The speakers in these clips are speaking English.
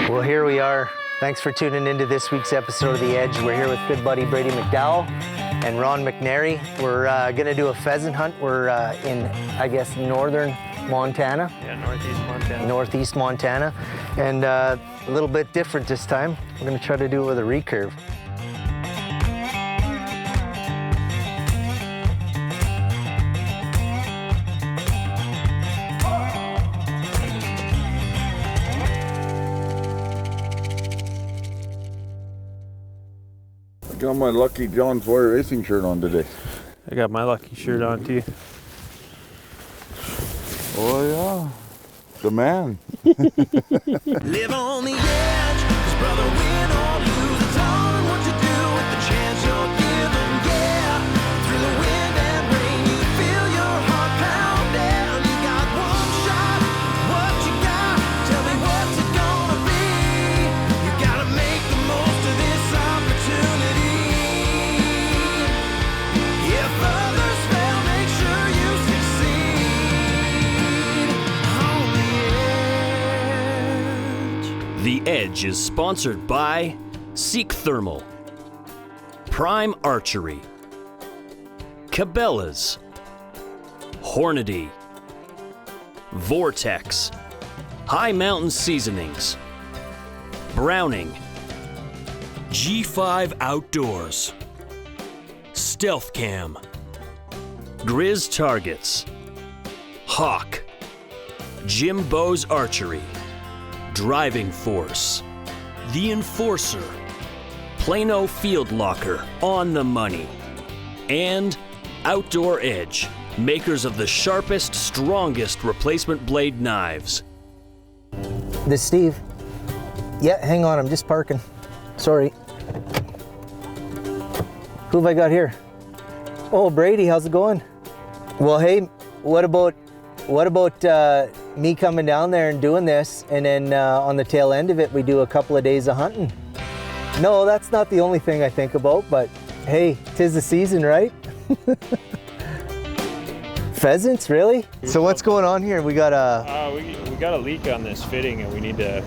Well, here we are. Thanks for tuning into this week's episode of The Edge. We're here with good buddy Brady McDowell and Ron McNary. We're gonna do a pheasant hunt. We're in, I guess, northern Montana. Yeah, northeast Montana. Northeast Montana. And a little bit different this time. We're gonna try to do it with a recurve. I got my Lucky John Foyer racing shirt on today. I got my lucky shirt on too. Oh yeah, the man. Live on the edge, 'cause brother, win or lose, it's all in what you do with the chance you're given. Yeah, through the wind and rain, you feel your heart pound down. You got one shot, what you got? Tell me what's it gonna be? You gotta make the most of this opportunity. If others fail, make sure you succeed. On the edge. The Edge is sponsored by Seek Thermal, Prime Archery, Cabela's, Hornady, Vortex, High Mountain Seasonings, Browning, G5 Outdoors, Stealth Cam, Grizz Targets, Hawk, Jim Bowes Archery, Driving Force, The Enforcer, Plano Field Locker, On the Money, and Outdoor Edge, makers of the sharpest, strongest replacement blade knives. This is Steve. Yeah, hang on, I'm just parking. Sorry. Who have I got here? Oh, Brady, how's it going? Well, hey, what about me coming down there and doing this, and then on the tail end of it, we do a couple of days of hunting? No, that's not the only thing I think about, but hey, 'tis the season, right? Pheasants, really? So what's going on here? We got a We got a leak on this fitting, and we need to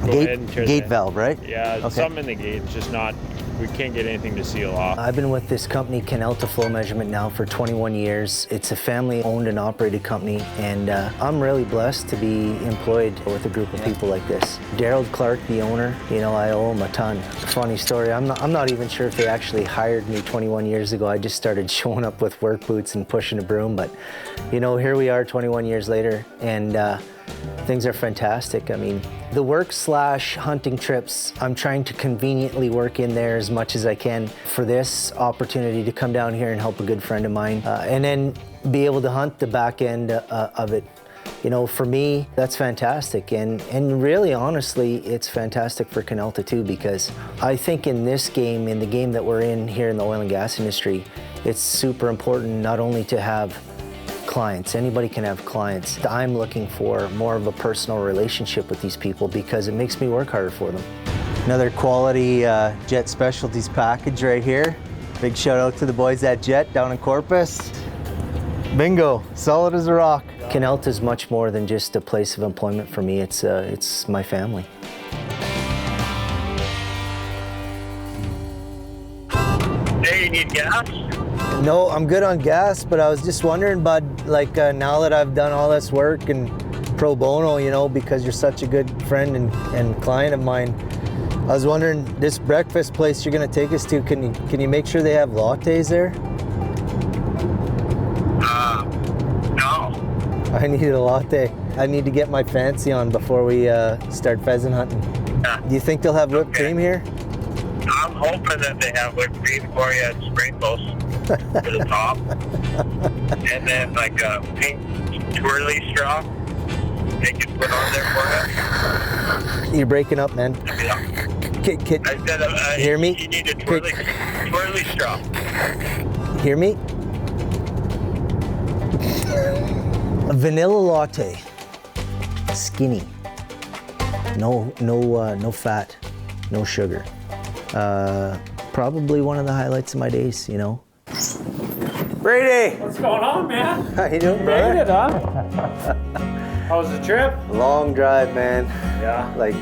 go ahead and tear gate the- valve, right? Yeah, Okay. something in the gate. It's just not. We can't get anything to seal off. I've been with this company, Canalta Flow Measurement, now for 21 years. It's a family-owned and operated company, and I'm really blessed to be employed with a group of people like this. Daryl Clark, the owner, you know, I owe him a ton. Funny story, I'm not even sure if they actually hired me 21 years ago. I just started showing up with work boots and pushing a broom, but you know, here we are 21 years later, and things are fantastic. I mean, the work/hunting trips, I'm trying to conveniently work in there as much as I can for this opportunity to come down here and help a good friend of mine, and then be able to hunt the back end of it. You know, for me, that's fantastic. And really, honestly, it's fantastic for Canalta too, because I think in this game, in the game that we're in here in the oil and gas industry, it's super important not only to have clients. Anybody can have clients. I'm looking for more of a personal relationship with these people because it makes me work harder for them. Another quality Jet Specialties package right here. Big shout out to the boys at Jet down in Corpus. Bingo, solid as a rock. Canalta is much more than just a place of employment for me. It's my family. Hey, you need gas? No, I'm good on gas, but I was just wondering, bud, like now that I've done all this work and pro bono, you know, because you're such a good friend and client of mine, I was wondering, this breakfast place you're gonna take us to, can you make sure they have lattes there? No. I need a latte. I need to get my fancy on before we start pheasant hunting. Yeah. Do you think they'll have whipped cream here? I'm hoping that they have whipped cream for you and sprinkles to the top. And then like a pink twirly straw they can put on there for you. You're breaking up, man. Yeah. I said, Hear me? You need a twirly straw. Hear me? A vanilla latte. Skinny. No fat, no sugar. Probably one of the highlights of my days, you know. Brady! What's going on, man? How you doing, Made brother? it, huh? How was the trip? Long drive, man. Yeah. Like,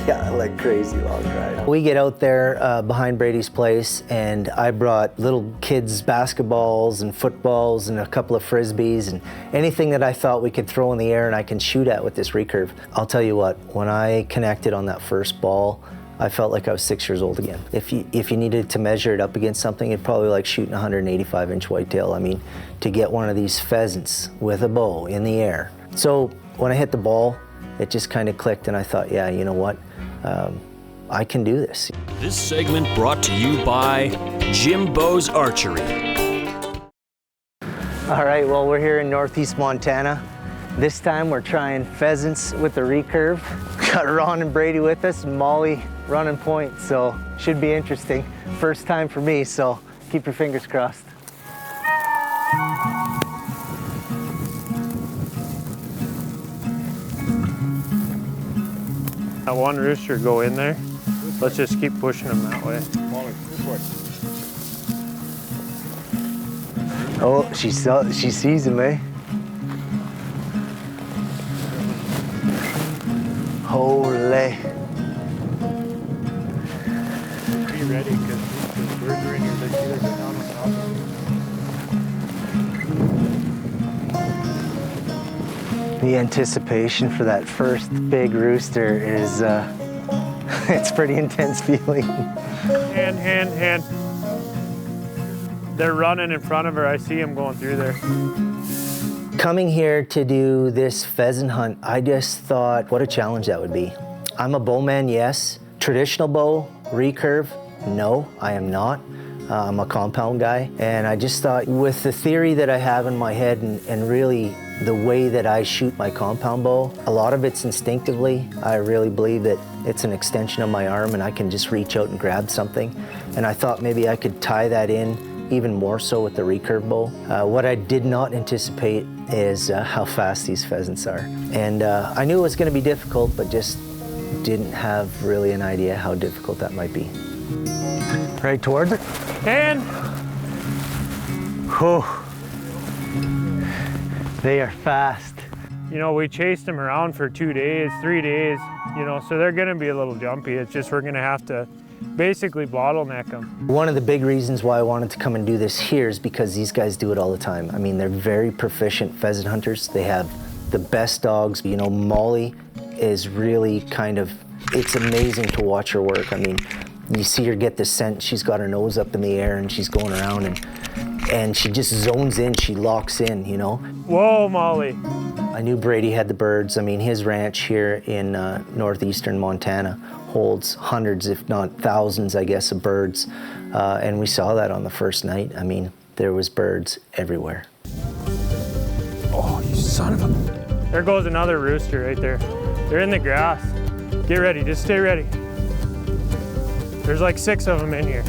yeah, like crazy long drive. We get out there behind Brady's place, and I brought little kids' basketballs and footballs and a couple of frisbees and anything that I thought we could throw in the air and I can shoot at with this recurve. I'll tell you what, when I connected on that first ball, I felt like I was 6 years old again. If you needed to measure it up against something, it'd probably like shooting a 185-inch whitetail. I mean, to get one of these pheasants with a bow in the air. So when I hit the ball, it just kind of clicked, and I thought, yeah, you know what? I can do this. This segment brought to you by Jim Bow's Archery. All right, well, we're here in Northeast Montana. This time we're trying pheasants with the recurve. Got Ron and Brady with us, and Molly running point, so should be interesting. First time for me, so keep your fingers crossed. That one rooster go in there. Let's just keep pushing him that way. Oh, she sees him, eh? Holy. Be ready, because these birds are in here. They see they're getting on top of them. The anticipation for that first big rooster is, it's pretty intense feeling. Hand. They're running in front of her. I see them going through there. Coming here to do this pheasant hunt, I just thought what a challenge that would be. I'm a bowman, yes. Traditional bow, recurve, no, I am not. I'm a compound guy, and I just thought with the theory that I have in my head and really the way that I shoot my compound bow, a lot of it's instinctively. I really believe that it's an extension of my arm and I can just reach out and grab something. And I thought maybe I could tie that in even more so with the recurve bow. What I did not anticipate is how fast these pheasants are. And I knew it was gonna be difficult, but just didn't have really an idea how difficult that might be. Right towards it? And Whew. They are fast. you know, we chased them around for 2 days, 3 days, you know, so they're gonna be a little jumpy. It's just we're gonna have to basically bottleneck them. One of the big reasons why I wanted to come and do this here is because these guys do it all the time. I mean, they're very proficient pheasant hunters. They have the best dogs. You know, Molly is really kind of, it's amazing to watch her work. I mean, you see her get the scent, she's got her nose up in the air and she's going around and she just zones in, she locks in, you know. Whoa, Molly. I knew Brady had the birds. I mean, his ranch here in northeastern Montana holds hundreds, if not thousands, I guess, of birds. And we saw that on the first night. I mean, there was birds everywhere. Oh, you son of a... There goes another rooster right there. They're in the grass. Get ready, just stay ready. There's like 6 of them in here.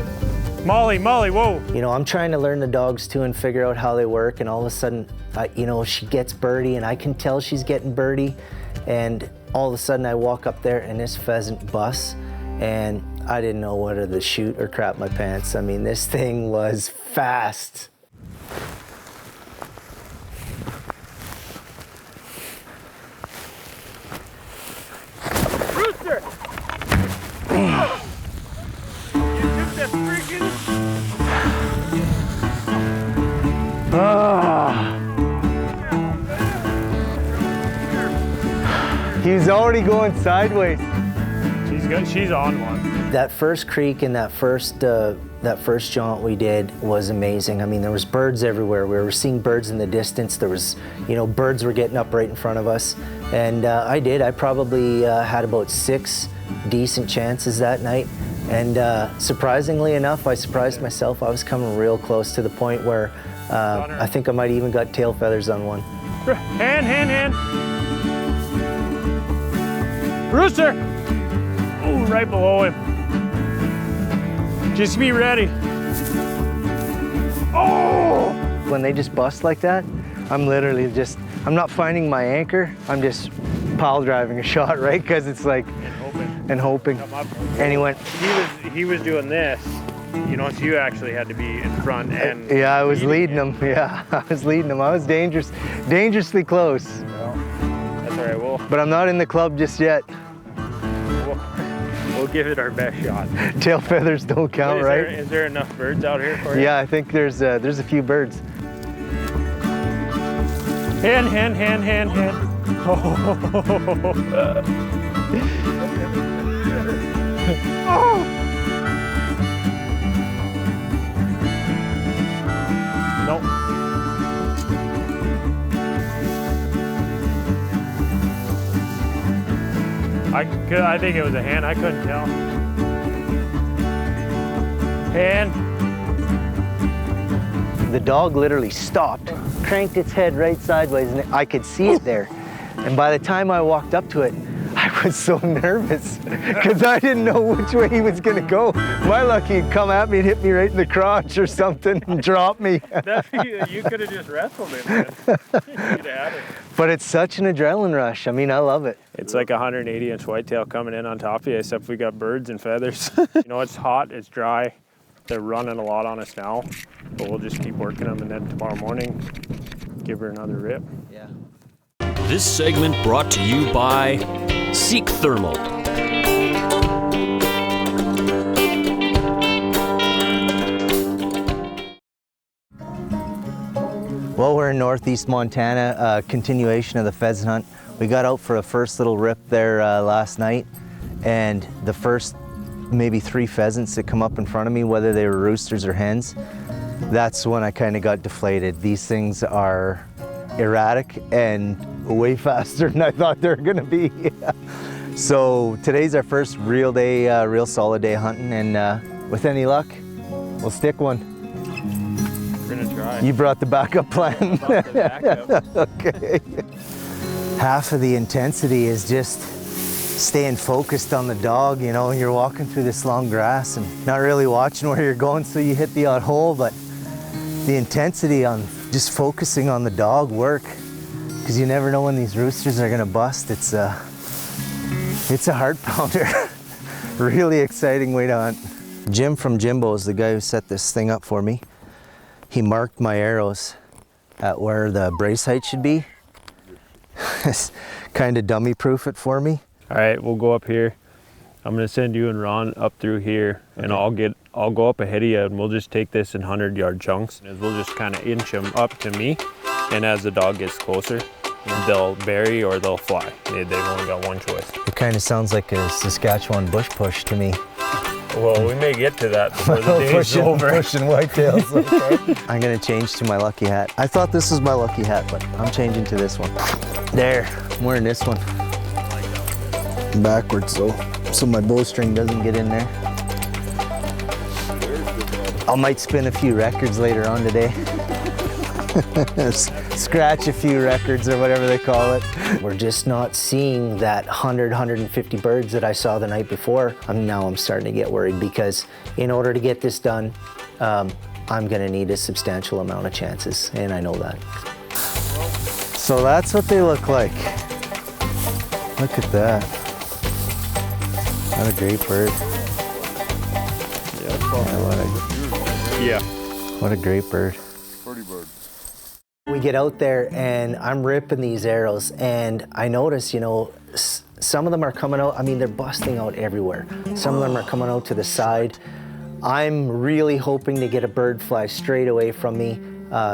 Molly, whoa. You know, I'm trying to learn the dogs too and figure out how they work, and all of a sudden, you know, she gets birdie and I can tell she's getting birdie, and all of a sudden I walk up there and this pheasant busts, and I didn't know whether to shoot or crap my pants. I mean, this thing was fast. Rooster! You took that freaking... He's already going sideways. She's good. She's on one. That first creek and that first jaunt we did was amazing. I mean, there was birds everywhere. We were seeing birds in the distance. There was, you know, birds were getting up right in front of us. And I probably had about 6 decent chances that night. And surprisingly enough, I surprised myself. I was coming real close to the point where I think I might even got tail feathers on one. Hand. Rooster! Ooh, right below him. Just be ready. Oh! When they just bust like that, I'm literally just, I'm not finding my anchor. I'm just pile driving a shot, right? Because it's like, and hoping. And he went. He was doing this, you know, so you actually had to be in front and... Yeah, I was leading him. Yeah, I was leading him. I was dangerously close. Well, that's all right, well. But I'm not in the club just yet. We'll give it our best shot. Tail feathers don't count, right? Is there enough birds out here for you? Yeah, I think there's a few birds. Hand. Oh. Nope. I think it was a hen. I couldn't tell. Hen. The dog literally stopped, cranked its head right sideways, and I could see it there. And by the time I walked up to it, I was so nervous because I didn't know which way he was gonna go. My luck, he'd come at me and hit me right in the crotch or something and drop me. You could have just wrestled him. You'd had it. But it's such an adrenaline rush. I mean, I love it. It's like a 180-inch whitetail coming in on top of you, except we got birds and feathers. You know, it's hot, it's dry. They're running a lot on us now, but we'll just keep working them, and then tomorrow morning, give her another rip. Yeah. This segment brought to you by Seek Thermal. Well, we're in northeast Montana, continuation of the pheasant hunt. We got out for a first little rip there last night, and the first maybe 3 pheasants that come up in front of me, whether they were roosters or hens, that's when I kind of got deflated. These things are erratic and way faster than I thought they were gonna be. So today's our first real day, real solid day hunting, and with any luck, we'll stick one. We're gonna try. You brought the backup plan. Backup. Okay. Half of the intensity is just staying focused on the dog. You know, you're walking through this long grass and not really watching where you're going, so you hit the odd hole, but the intensity on just focusing on the dog work, because you never know when these roosters are gonna bust. It's a heart pounder. Really exciting way to hunt. Jim from Jimbo is the guy who set this thing up for me. He marked my arrows at where the brace height should be. Kind of dummy proof it for me. All right, we'll go up here. I'm gonna send you and Ron up through here, and I'll go up ahead of you, and we'll just take this in 100-yard chunks. And we'll just kind of inch them up to me, and as the dog gets closer, they'll bury or they'll fly. They've only got one choice. It kind of sounds like a Saskatchewan bush push to me. Well, we may get to that before the day's over. Pushing whitetails, okay. I'm gonna change to my lucky hat. I thought this was my lucky hat, but I'm changing to this one. There, I'm wearing this one. Backwards though, so my bowstring doesn't get in there. I might spin a few records later on today. Scratch a few records or whatever they call it. We're just not seeing that 100, 150 birds that I saw the night before. Now I'm starting to get worried, because in order to get this done, I'm gonna need a substantial amount of chances, and I know that. So that's what they look like. Look at that. What a great bird. Yeah. What a great bird. Pretty bird. We get out there and I'm ripping these arrows, and I notice, you know, some of them are coming out, I mean, they're busting out everywhere. Some of them are coming out to the side. I'm really hoping to get a bird fly straight away from me,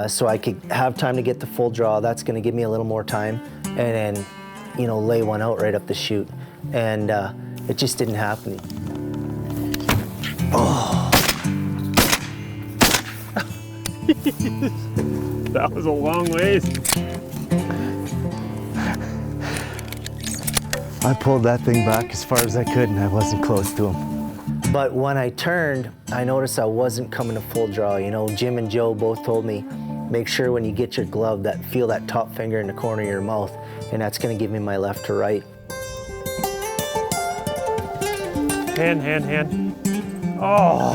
so I could have time to get the full draw. That's gonna give me a little more time, and then, you know, lay one out right up the chute. And it just didn't happen. Oh. That was a long ways. I pulled that thing back as far as I could, and I wasn't close to him. But when I turned, I noticed I wasn't coming to full draw. You know, Jim and Joe both told me, make sure when you get your glove that feel that top finger in the corner of your mouth, and that's gonna give me my left to right. Hand. Oh.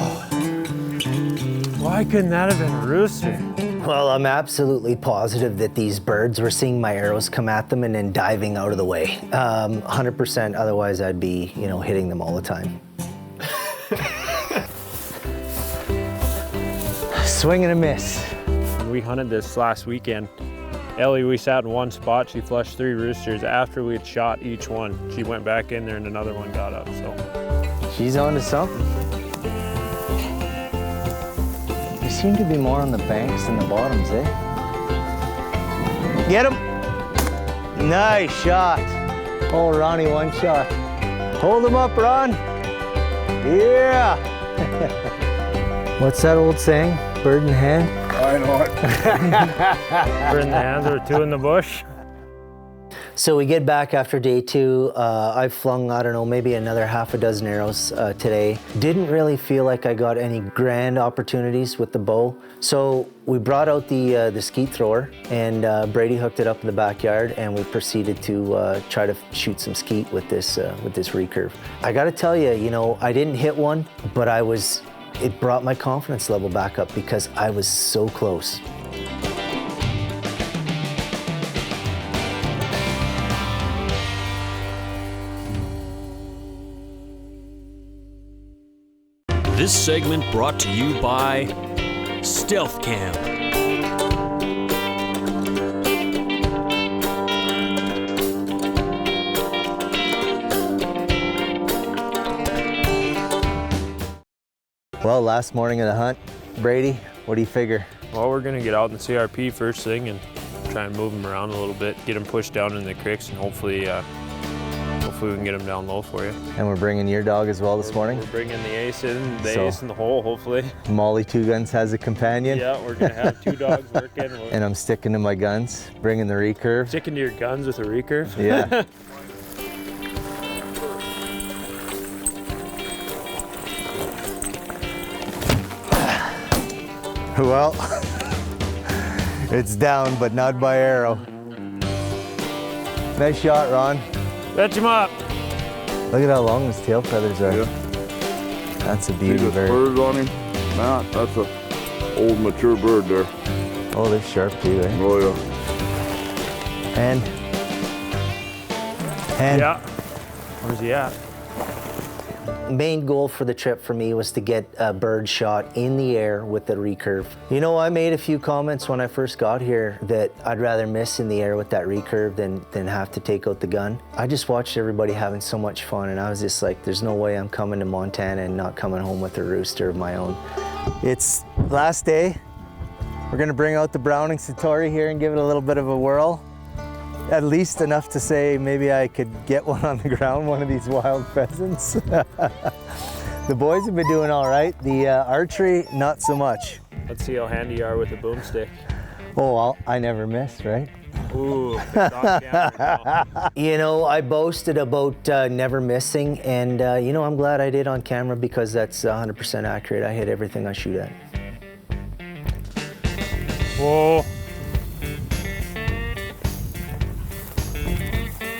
Why couldn't that have been a rooster? Well, I'm absolutely positive that these birds were seeing my arrows come at them and then diving out of the way. 100%, otherwise I'd be, you know, hitting them all the time. Swing and a miss. We hunted this last weekend, Ellie, we sat in one spot. She flushed 3 roosters. After we had shot each one, she went back in there and another one got up, so. She's on to something. They seem to be more on the banks than the bottoms, eh? Get him! Nice shot. Oh, Ronnie, one shot. Hold him up, Ron. Yeah. What's that old saying? Bird in hand? I know it. We're in the hands or 2 in the bush. So we get back after day 2. I've flung, I don't know, maybe another half a dozen arrows today. Didn't really feel like I got any grand opportunities with the bow. So we brought out the skeet thrower, and Brady hooked it up in the backyard, and we proceeded to try to shoot some skeet with this recurve. I gotta tell you, you know, I didn't hit one, but it brought my confidence level back up because I was so close. This segment brought to you by Stealth Camp. Well, last morning of the hunt, Brady, what do you figure? Well, we're gonna get out in the CRP first thing and try and move them around a little bit, get them pushed down in the creeks, and hopefully we can get them down low for you. And we're bringing your dog as well this morning? We're bringing the ace in, So- ace in the hole, hopefully. Molly Two Guns has a companion. Yeah, we're gonna have 2 dogs working. We're And I'm sticking to my guns, bringing the recurve. sticking to your guns with a recurve. Yeah. Well, it's down, but not by arrow. Nice shot, Ron. Fetch him up. Look at how long his tail feathers are. Yeah. That's a See beauty the bird. spurs on him? Matt, that's a old mature bird there. Oh, they're sharp too, eh? Oh yeah. And Yeah. Where's he at? main goal for the trip for me was to get a bird shot in the air with the recurve. You know, I made a few comments when I first got here that I'd rather miss in the air with that recurve than have to take out the gun. I just watched everybody having so much fun, and I was just like, there's no way I'm coming to Montana and not coming home with a rooster of my own. It's last day. We're gonna bring out the Browning Satori here and give it a little bit of a whirl. At least enough to say maybe I could get one on the ground, one of these wild pheasants. The boys have been doing all right. The archery, not so much. Let's see how handy you are with a boomstick. Oh, I never miss, right? Ooh, it's on camera now. You know, I boasted about never missing, and you know, I'm glad I did on camera because that's 100% accurate. I hit everything I shoot at. Whoa.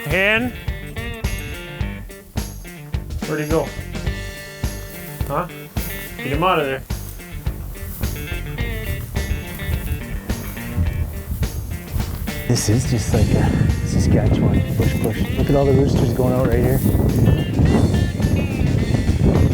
Hand. Where'd he go? Huh? Get him out of there. This is just like a Saskatchewan push. Look at all the roosters going out right here.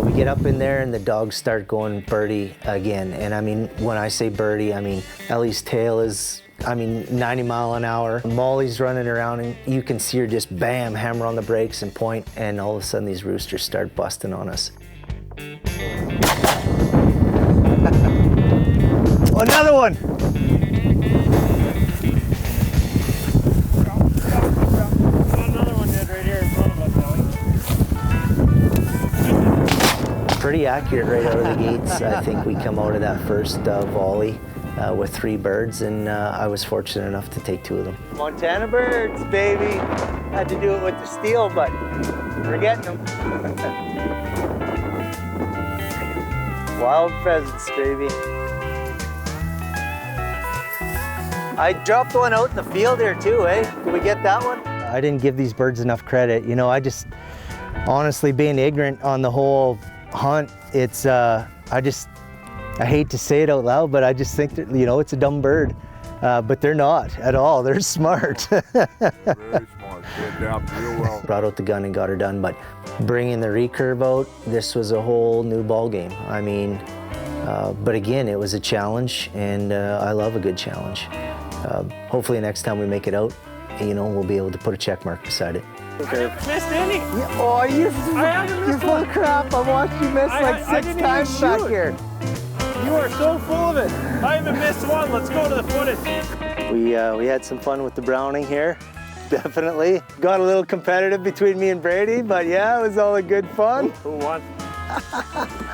We get up in there and the dogs start going birdie again. And I mean, when I say birdie, I mean, Ellie's tail is, 90 mile an hour. Molly's running around and you can see her just bam, hammer on the brakes and point, and all of a sudden these roosters start busting on us. Another one! Another one dead right here in front of us, Ellie. Pretty accurate right out of the gates. I think we come out of that first volley with 3 birds, and I was fortunate enough to take 2 of them. Montana birds, baby. Had to do it with the steel, but we're getting them. Wild pheasants, baby. I dropped one out in the field here too, eh? Did we get that one? I didn't give these birds enough credit. You know, I just, honestly, being ignorant on the whole hunt, it's, I hate to say it out loud, but I just think that, you know, it's a dumb bird. But they're not at all. They're smart. Very smart. They adapt real well. Brought out the gun and got her done, but bringing the recurve out, this was a whole new ball game. But again, it was a challenge, and I love a good challenge. Hopefully next time we make it out, you know, we'll be able to put a check mark beside it. I haven't missed any. Yeah, oh, you're full of crap. I watched you miss like six times back here. You are so full of it. I haven't missed one. Let's go to the footage. We had some fun with the browning here. Definitely. Got a little competitive between me and Brady, but yeah, it was all a good fun. Who won?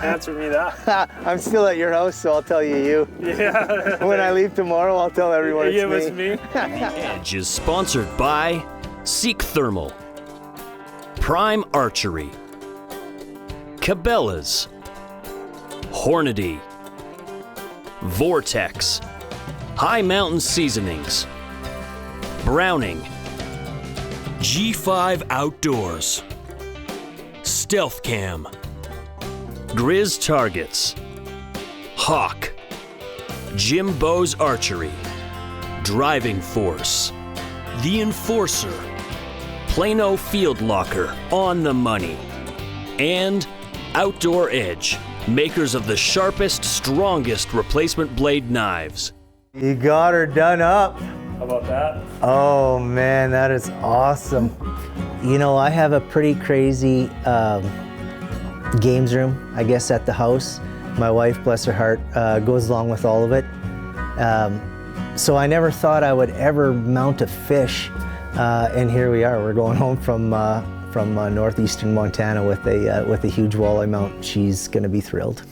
Answer me that. I'm still at your house, so I'll tell you. Yeah. When I leave tomorrow, I'll tell everyone it's it was me. Edge is sponsored by Seek Thermal, Prime Archery, Cabela's, Hornady, Vortex, High Mountain Seasonings, Browning, G5 Outdoors, Stealth Cam, Grizz Targets, Hawk, Jim Bo's Archery, Driving Force, The Enforcer, Plano Field Locker, On the Money, and Outdoor Edge, makers of the sharpest, strongest replacement blade knives. You got her done up. How about that? Oh man, that is awesome. You know, I have a pretty crazy games room, I guess, at the house. My wife, bless her heart, goes along with all of it. So I never thought I would ever mount a fish, and here we are. We're going home from northeastern Montana with a huge walleye mount. She's going to be thrilled.